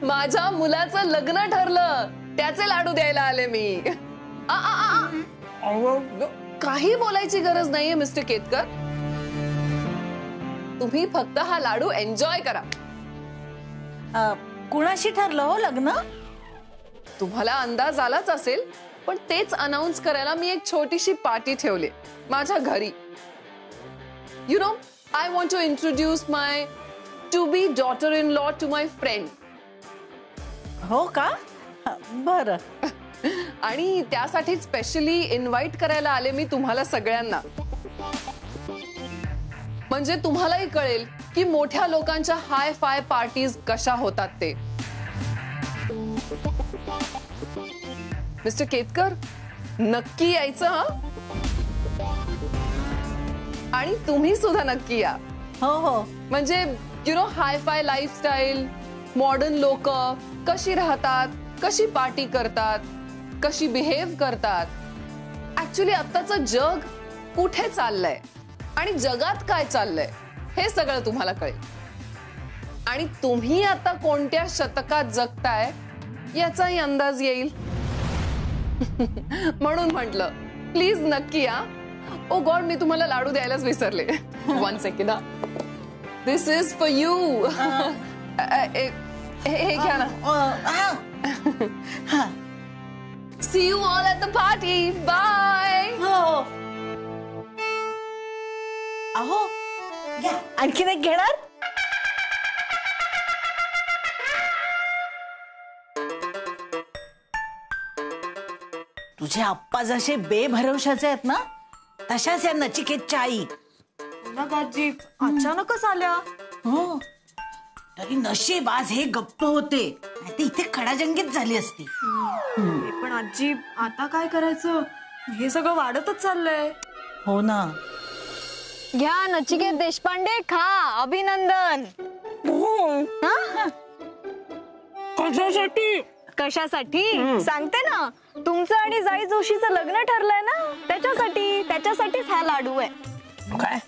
माझ्या मुलाचं लग्न ठरलं, त्याचे लाडू द्यायला आले मी. काही बोलायची गरज नाहीये मिस्टर केतकर. तुम्ही फक्त हा लाडू एन्जॉय करा. कुणाशी ठरलं हो लग्न? तुम्हाला अंदाज आलाच असेल, पण तेच अनाउन्स करायला मी एक छोटीशी पार्टी ठेवली माझ्या घरी. You know, I want to introduce my to be daughter in law to my friend. हो का? बरं. आणि त्यासाठी स्पेशली इन्व्हाइट करायला आले मी तुम्हाला सगळ्यांना. म्हणजे तुम्हालाही कळेल की मोठ्या लोकांच्या हाय फाय पार्टीज कशा होतात ते. मिस्टर केतकर, नक्की यायचं हं? आणि तुम्ही सुद्धा नक्की या. हो हो. म्हणजे you know, high five lifestyle, modern लोक कशी राहतात, कशी पार्टी करतात, कशी बिहेव करतात, ऍक्च्युली आत्ताचं जग कुठे चाललंय आणि जगात काय चाललंय हे सगळं तुम्हाला कळेल. आणि तुम्ही आता कोणत्या शतकात जगताय याचाही अंदाज येईल. म्हणून म्हटलं प्लीज नक्की या. ओ गॉड, मी तुम्हाला लाडू द्यायलाच विसरले. 1 second. This is for you. हे घ्या ना. See you all at the party. Bye. हो. अहो, आणखीन एक घेणार? तुझे आप्पा जसे बेभरवशाचे आहेत ना, तशाच या नचिकेतच्या आई. आजी अचानकच आल्या. हो, तरी नशीब आज हे गप्प होते, नाहीतर इथे खडाजंगीत झाली असती. पण आजी आता काय करायचं? हे सगळं वाढतच चाललंय. हो ना. घ्या नचिकेत देशपांडे, खा. अभिनंदन. कशासाठी? कशासाठी सांगते ना. तुमचं आणि जाई जोशीचं लग्न ठरलंय ना, त्याच्यासाठीच हा लाडू आहे. काय?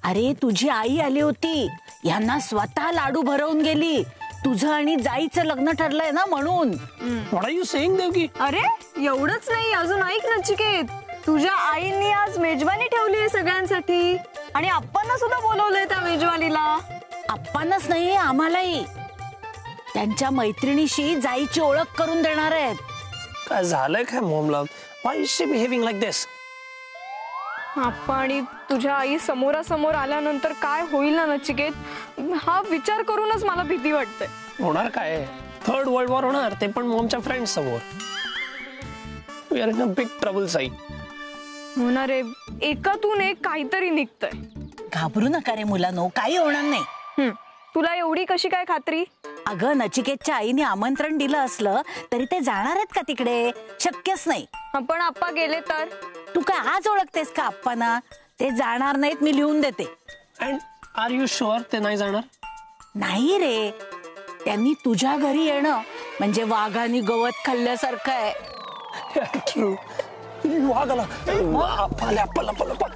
अरे तुझी आई आली होती, यांना स्वतः लाडू भरवून गेली. तुझं आणि जाईचं लग्न ठरलंय ना म्हणून. What are you saying, Devaki? अरे एवढंच नाही, अजून ऐक नचिकेत. तुझ्या आईनी आज मेजवानी ठेवली आहे सगळ्यांसाठी, आणि आप्पांना सुद्धा बोलवलंय त्या मेजवानीला. आप्पांनाच नाही, आम्हालाही. त्यांच्या मैत्रिणीशी जाईची ओळख करून देणार आहेत. काय झालंय काय मॉमला? Why is she behaving like this? आप्पा आणि तुझ्या आई समोरासमोर आल्यानंतर काय होईल ना नचिकेत, हा विचार करूनच मला भीती वाटते. होणार काय? 3rd वर्ल्ड वॉर होणार, ते पण मॉमच्या फ्रेंड्स समोर. We are in a big trouble Sai. होणार आहे. एकातून एक काहीतरी निघतंय. घाबरू नका रे मुलांनो, काही होणार नाही. तुला एवढी कशी काय खात्री? अगं नचिकेतच्या आईने आमंत्रण दिलं असलं तरी ते जाणार आहेत का तिकडे? शक्यच नाही. पण आप्पा गेले तर? तू काय आज ओळखतेस का आप्पांना? ते जाणार नाहीत, मी लिहून देते. अँड आर यू शुअर ते नाही जाणार? नाही रे, त्यांनी तुझ्या घरी येणं म्हणजे वाघाने गवत खाल्ल्यासारखं आहे. ट्रू. वाघाला पाल्या पला पला पला.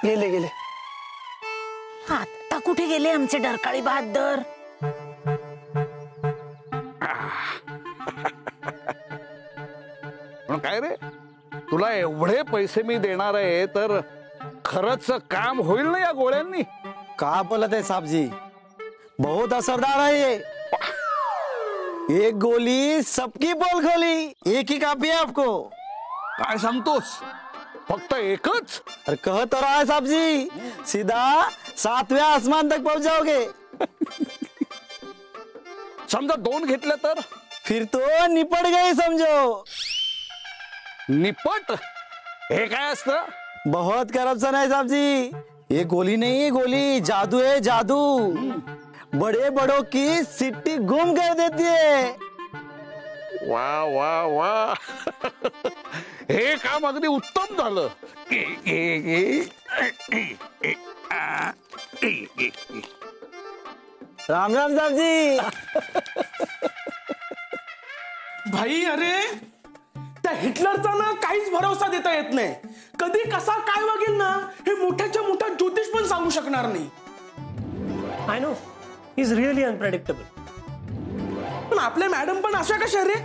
गेले. आता कुठे गेले आमचे डरकाळी बहादर? पण काय रे, तुला एवढे पैसे मी देणार आहे तर खरंच काम होईल ना या गोळ्यांनी? का बोलत है साहब जी, बहुत असरदार है ये. एक गोली सबकी पोल खोली. एक ही काफी है आपको. काय सांगतोस? फक्त एकच? अरे कह तो रहा है साहब जी, सीधा 7वें आसमान तक पहुंच जाओगे. समजा 2 घेतले तर? फिर तो निपट गई समझो. निपट? हे काय असतं? बहुत करप्शन है साहब जी. ये गोली नहीं है, गोली जादू है, जादू. बड़े बड़ों की सिट्टी गुम कर देती है. वा वा वा. हे काम अगदी उत्तम झालं. राम राम साहबजी. भाई अरे त्या हिटलरचा ना काहीच भरोसा देता येत नाही. कधी कसा काय वागेल ना हे मोठ्याच्या मोठा ज्योतिष पण सांगू शकणार नाही. I know he is really unpredictable. पण आपल्या मॅडम पण अशा कशा रे?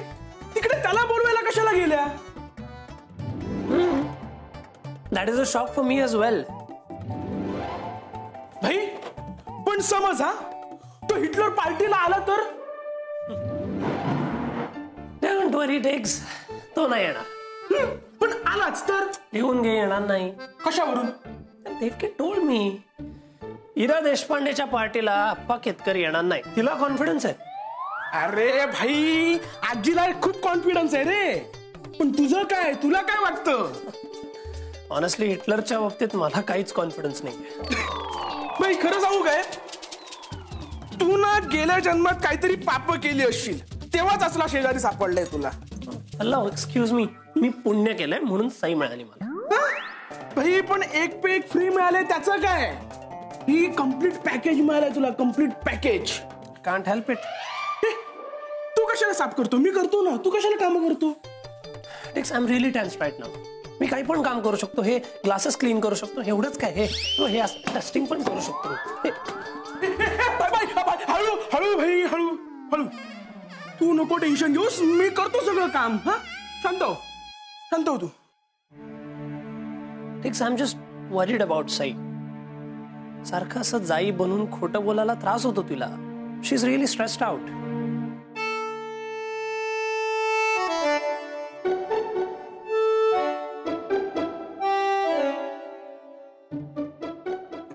तिकडे त्याला बोलवायला कशाला गेल्या? That is a shock for me as well. भाई पण समज हा तो हिटलर पार्टीला आला तर? डोंट वरी टेक्स, तो नाही येणार. पण आलाच तर? लिहून घे, येणार नाही. कशावरून? देवके टोल्ड मी इरा देशपांडेच्या पार्टीला अप्पा केतकर येणार नाही. तिला कॉन्फिडन्स आहे. अरे भाई आजीला खूप कॉन्फिडन्स आहे रे. पण तुझं काय? तुला काय वाटतं? ऑनेस्टली हिटलरच्या बाबतीत मला काहीच कॉन्फिडन्स नाही. भाई खरं सांगू काय, तू ना गेल्या जन्मात काहीतरी पाप केली असशील, तेव्हाच असला शेजारी सापडलाय तुला. हॅलो एक्सक्यूज मी पुण्य केलंय म्हणून सही मिळाली मला. भाई पण एक पे एक फ्री मिळाले त्याचं काय? ही कम्प्लीट पॅकेज मिळालंय तुला, complete package. Can't help it. तू कशाला साफ करतो? मी करतो ना. तू कशाला काम करतो? टेक्स I am really tensed right now. मी काही पण काम करू शकतो. हे ग्लासेस क्लीन करू शकतो. एवढंच काय हे टेस्टिंग पण करू शकतो. हळू हळू भाई हळू हळू. तू नको टेन्शन घेऊस, मी करतो सगळं काम. हा शांत हो तू. टेक्स I am just worried about Sai. सारखं असं जाई बनून खोटं बोलायला त्रास होतो तिला. She is really stressed out.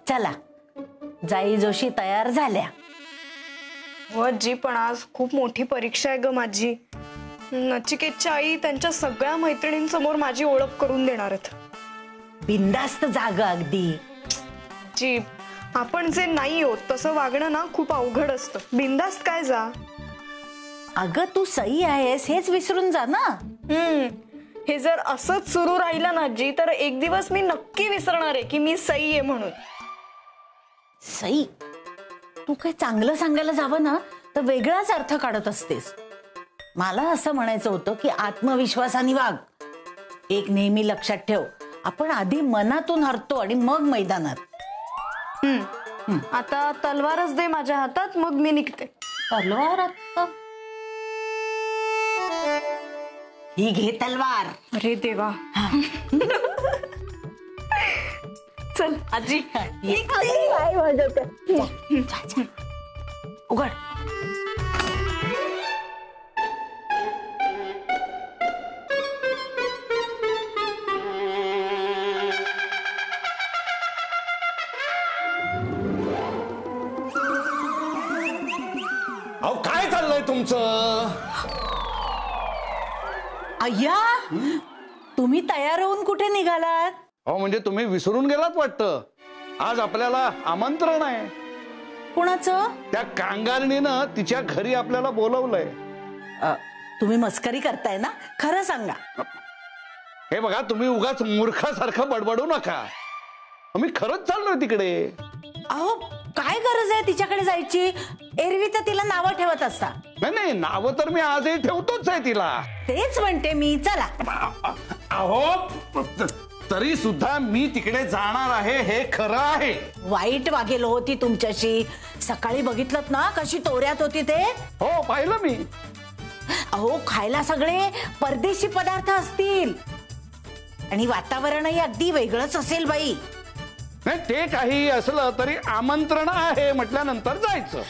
चला जाई जोशी तयार झाल्या. हो आजी, पण आज खूप मोठी परीक्षा आहे ग माझी. नचिकेतची आई त्यांच्या सगळ्या मैत्रिणींसमोर माझी ओळख करून देणार आहेत. बिंदास्त जाग अगदी. जी, आपण जे नाही होत तसं वागणं ना खूप अवघड असतं. बिंदास्त काय जा. अगं तू सई आहेस हेच विसरून जा ना. हे जर असंच सुरू राहिलं ना आजी, तर एक दिवस मी नक्की विसरणार आहे की मी सई आहे म्हणून. सई, तू काही चांगलं सांगायला जावं ना तर वेगळाच अर्थ काढत असतेस. मला असं म्हणायचं होतं की आत्मविश्वासाने वाग. एक नेहमी लक्षात ठेव, आपण आधी मनातून हरतो आणि मग मैदानात. आता तलवारच दे माझ्या हातात, मग मी निघते. तलवार आता? ही घे तलवार. अरे देवा. चल आजी. उघड. अहो काय चाललंय तुमचं? अय्या, तुम्ही तयार होऊन कुठे निघालात? अहो म्हणजे तुम्ही विसरून गेलात वाटतं. आज आपल्याला आमंत्रण आहे. कोणाचं? त्या कांगारणीनं तिच्या घरी आपल्याला बोलवलंय. तुम्ही मस्करी करताय ना? खरं सांगा. हे बघा, तुम्ही उगाच मूर्खासारखं बडबडू नका. मी खरंच चाललोय तिकडे. अहो काय गरज आहे तिच्याकडे जायची? एरवी तर तिला नावं ठेवत असता. नाही, नावं तर मी आजही ठेवतोच आहे तिला. तेच म्हणते मी. चला. अहो तरी सुद्धा मी तिकडे जाणार आहे हे खरं आहे. वाईट वागेल होती तुमच्याशी. सकाळी बघितलं ना कशी तोऱ्यात होती ते? हो पाहिलं मी. अहो खायला सगळे परदेशी पदार्थ असतील आणि वातावरणही अगदी वेगळंच असेल बाई. नाही ते काही असलं तरी आमंत्रण आहे म्हटल्यानंतर जायचं.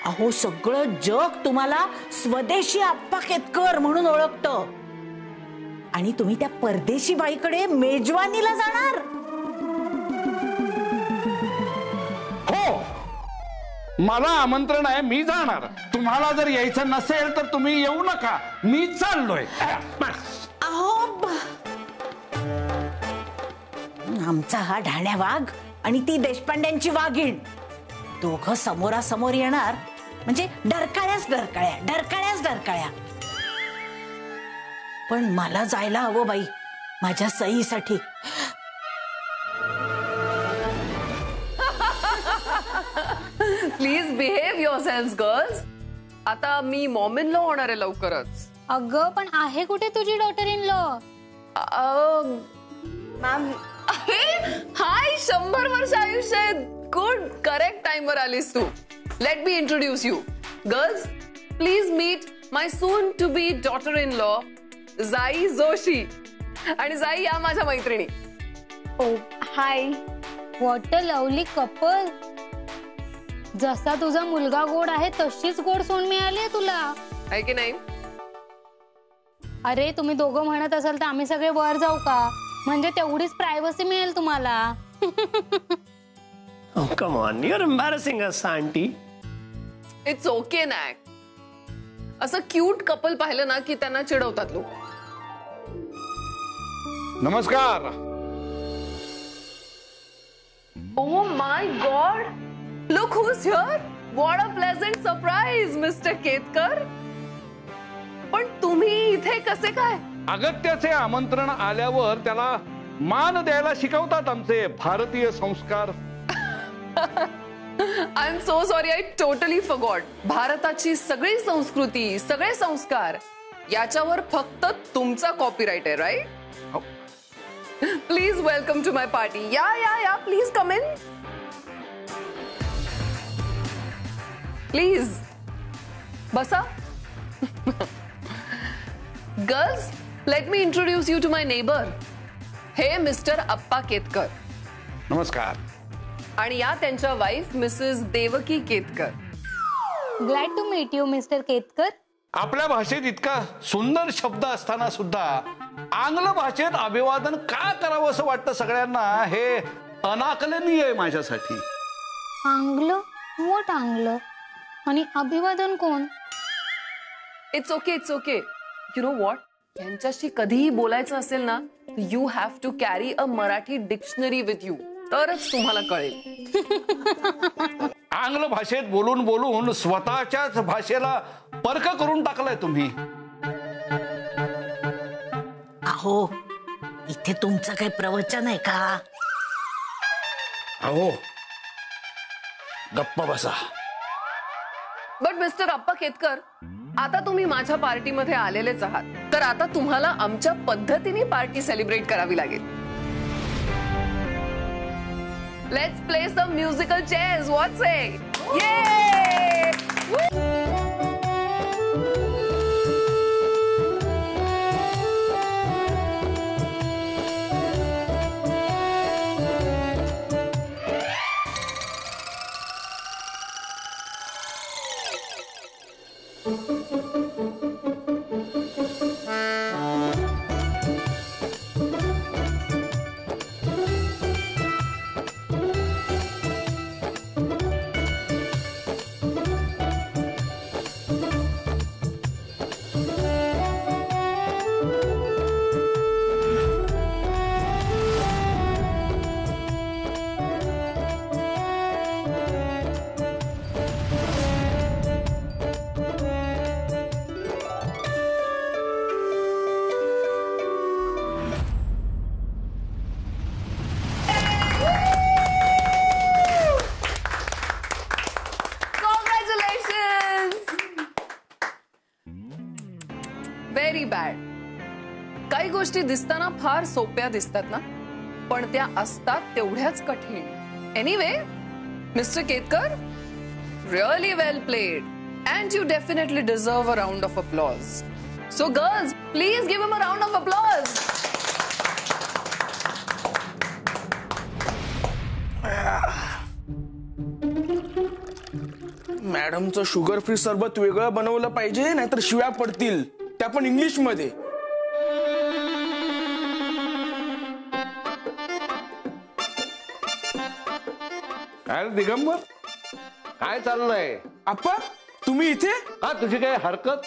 अहो सगळं जग तुम्हाला स्वदेशी आप्पा केतकर म्हणून ओळखतं आणि तुम्ही त्या परदेशी बाईकडे मेजवानीला जाणार. हो मला आमंत्रण आहे, मी जाणार. तुम्हाला जर यायचं नसेल तर तुम्ही येऊ नका. मी चाललोय. अहो आमचा हा ढाण्या वाघ आणि ती देशपांड्यांची वाघीण दोघं समोरासमोर येणार म्हणजे डरकाळ्याच डरकाळ्या. पण मला जायला हवं बाई, माझ्या सहीसाठी. Please behave yourselves girls. आता मी मॉम इन लॉ होणार आहे लवकरच. अगं पण आहे कुठे तुझी daughter in law? Ma'am, hi, 100 वर्ष आयुष्य आहे. गुड, करेक्ट टाइमवर आलीस तू. Let me introduce you. Girls, please meet my soon to be daughter in law, Jaai Joshi. आणि जाई या माझ्या मैत्रिणी. Oh hi. What a lovely couple. जसा तुझा मुलगा गोड आहे तशीच गोड सून मिळाली तुला, आहे की नाही? अरे तुम्ही दोघं म्हणत असाल तर आम्ही सगळे वर जाऊ का? म्हणजे तेवढीच प्रायव्हसी मिळेल तुम्हाला. Oh, come on, you're embarrassing us, auntie. It's okay नॅक. असं क्यूट कपल पाहिलं ना की त्यांना चिडवतात लोक. नमस्कार. Oh my God! Look who's here! What a pleasant surprise, Mr. Ketkar. पण तुम्ही इथे कसे काय? अगत्याचे आमंत्रण आल्यावर त्याला मान द्यायला शिकवतात आमचे भारतीय संस्कार. I am so sorry, I totally forgot. भारताची सगळी संस्कृती, सगळे संस्कार याच्यावर फक्त तुमचा कॉपीराइट आहे, right? Please welcome to my party. या प्लीज कम इन. प्लीज बसा. Girls, let me introduce you to my neighbour. हे मिस्टर अप्पा केतकर. नमस्कार. आणि या त्यांच्या wife Mrs Devaki Ketkar. Glad to meet you mister Ketkar. आपल्या भाषेत इतका सुंदर शब्द असताना सुद्धा आंग्ल भाषेत अभिवादन का करावं असं वाटतं सगळ्यांना, हे अनाकलनीय आहे माझ्यासाठी. आंग्ल? व्हॉट आंग्ल? आणि अभिवादन कोण? It's okay, it's okay. You know what, यांच्याशी कधीही बोलायचं असेल ना, you have to carry a Marathi dictionary with you, तरच तुम्हाला कळेल. आंग्ल भाषेत बोलून बोलून स्वतःच्याच भाषेला परक करून टाकलाय तुम्ही. अहो, इथे तुमचं काही प्रवचन आहे का? अहो, गप्पा बसा. बट मिस्टर अप्पा केतकर, आता तुम्ही माझ्या पार्टीमध्ये आलेलेच आहात, तर आता तुम्हाला आमच्या पद्धतीने पार्टी सेलिब्रेट करावी लागेल. Let's play some musical chairs. What say? Yay! Very bad. काही गोष्टी दिसताना फार सोप्या दिसतात ना, पण त्या असतात तेवढ्याच कठीण. Anyway, mister Ketkar, really well played and you definitely deserve a round of applause. So girls, please give him a round of applause. मॅडमचं शुगर फ्री सरबत वेगळं बनवलं पाहिजे, नाहीतर शिव्या पडतील, त्या पण इंग्लिश मध्ये. काय दिगंबर, काय चाललंय? आप्पा, तुम्ही इथे? हा, तुझी काय हरकत?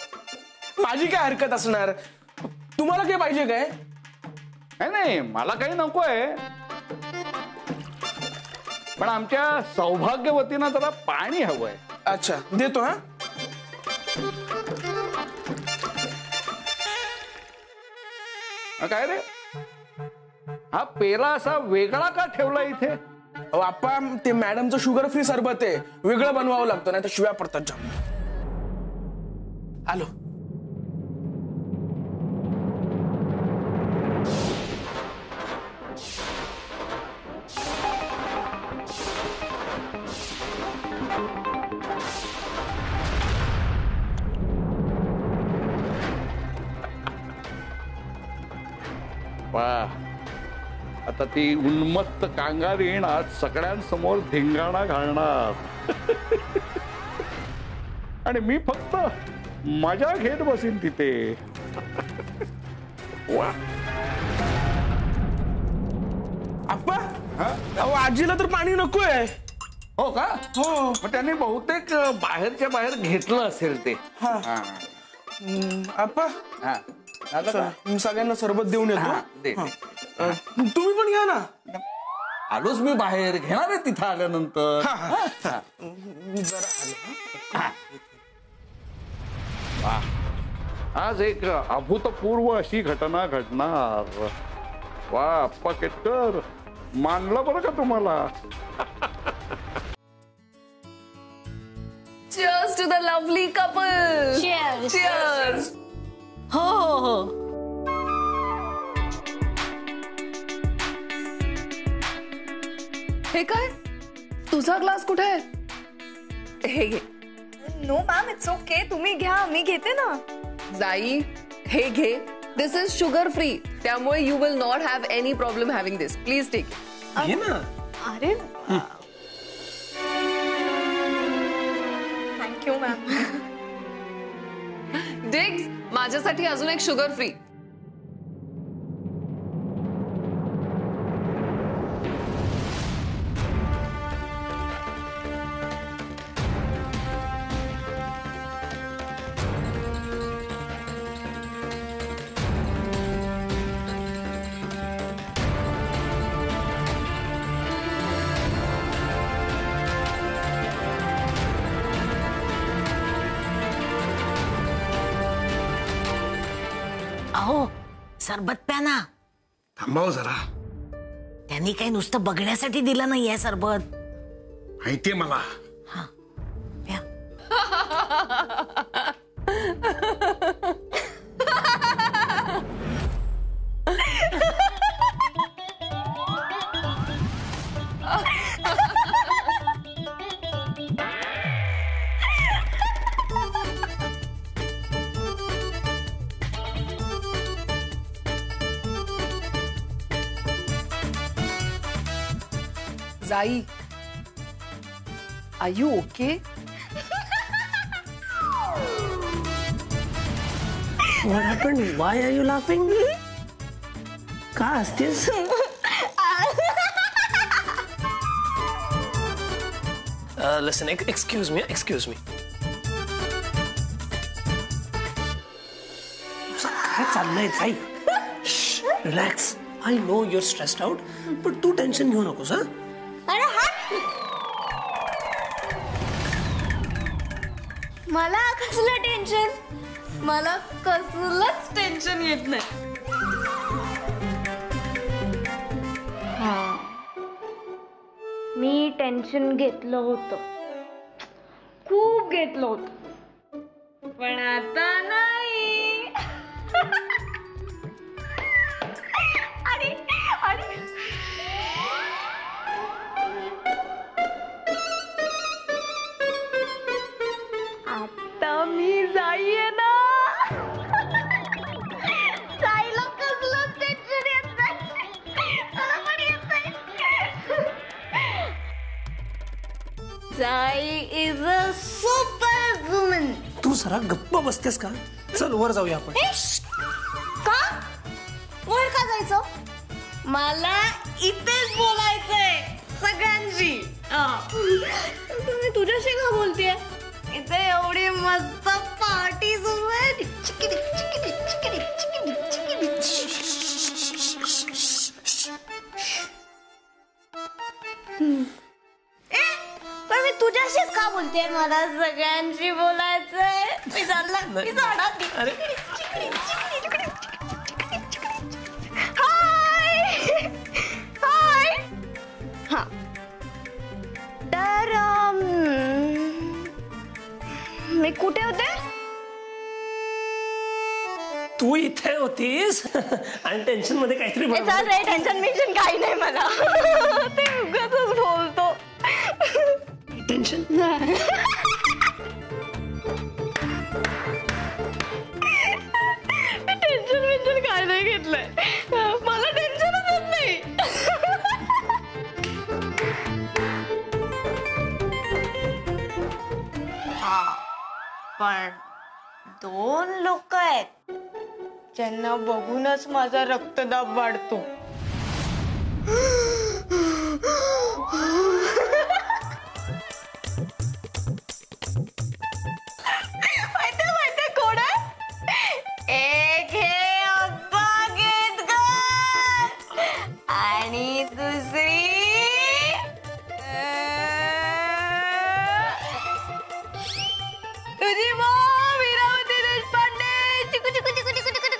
माझी काय हरकत असणार? तुम्हाला काय पाहिजे? काय नाही, मला काही नकोय, पण आमच्या सौभाग्यवतीनं जरा पाणी हवंय. अच्छा, देतो. हा, काय रे, हा पेला असा वेगळा का ठेवला इथे? बाप्पा ते मॅडमचं शुगर फ्री सरबत आहे, वेगळं बनवावं लागतं नाही तर शिव्या पडतात जाम. आलो. आता ती उन्मत्त कांगारीण आज सगळ्यांसमोर धिंगाणा घालणार आणि मी फक्त मजा घेत बसीन तिथे. वा. आप्पा, अहो आजीला तर पाणी नकोय. हो का? हो. मग त्यांनी बहुतेक बाहेरच्या बाहेर घेतलं असेल ते. आप्पा, सगळ्यांना सरबत देऊन येतो. तुम्ही पण घ्या ना. आलोच मी बाहेर, घेणार आहे तिथं आल्यानंतर. जरा आज एक अभूतपूर्व अशी घटना घडणार. वा अप्पा केतकर, मानलं बरं का तुम्हाला. Cheers to the lovely couple. Cheers. Cheers. हो हो हो. हे काय, तुझा ग्लास कुठे आहे? हे घे. नो मॅम, इट्स ओके, तुम्ही घ्या, मी घेते ना. जाई, हे घे. दिस इज शुगर फ्री, त्यामुळे you will not have any problem having this. Please take it. घे ना. अरे थँक्यू मॅम. डिग्स, माझ्यासाठी अजून एक शुगर फ्री. अहो सरबत प्या ना. थांबाव जरा, त्यांनी काही नुसतं बघण्यासाठी दिलं नाहीये सरबत. माहितीये मला. हा प्या. Zai, are you okay? What happened? Why are you laughing? का हसतेस? Listen, excuse me. काय चाललंय जाई? Relax. I know you're stressed out, but तू टेन्शन घेऊ नकोस हा. मला कसलं टेन्शन? मला कसलंच टेन्शन येत नाही. मी टेन्शन घेतलं होतं, खूप घेतलं होतं, पण आता नाही. आणि आता मी जाईये ना. जायला कसलं टेन्शन येत नाही. मला पण येत नाही. जाई इज अ सुपर वुमन. तू जरा गप्प बसतेस का? चल वर जाऊया आपण. का वर का जायचं? मला इथेच बोलायचंय सगळ्यांशी. तुम्ही तुझ्याशी का बोलतेय? इथे एवढी मस्त पार्टी सुरू आहे. चिकिडी चिकिडी चिकिडी चिकिडी चिकिडी. पण मी तुझ्याशीच का बोलतेय? मला सगळ्यांशी बोलायचंय. मी चालला, मी जाणार. मी कुठे होते? तू इथे होतीस आणि टेन्शन मध्ये काहीतरी बडबड. चाल रे, टेन्शन मिशन काही नाही मला. ते उगाचच बोलतो. टेन्शन टेन्शन काय नाही घेतलंय. मला टेन्शनच येत नाही. हा, पण 2 लोक आहेत ज्यांना बघूनच माझा रक्तदाब वाढतो. माहिती कोण आहे? एक हे अब्बा गेतकर आणि दुसरी तुझी मॉम वीरावती देशपांडे. चिकू चिकू चिकू चिकू चिकू चिकू.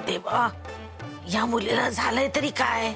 देवा, या मुलीला झालंय तरी काय?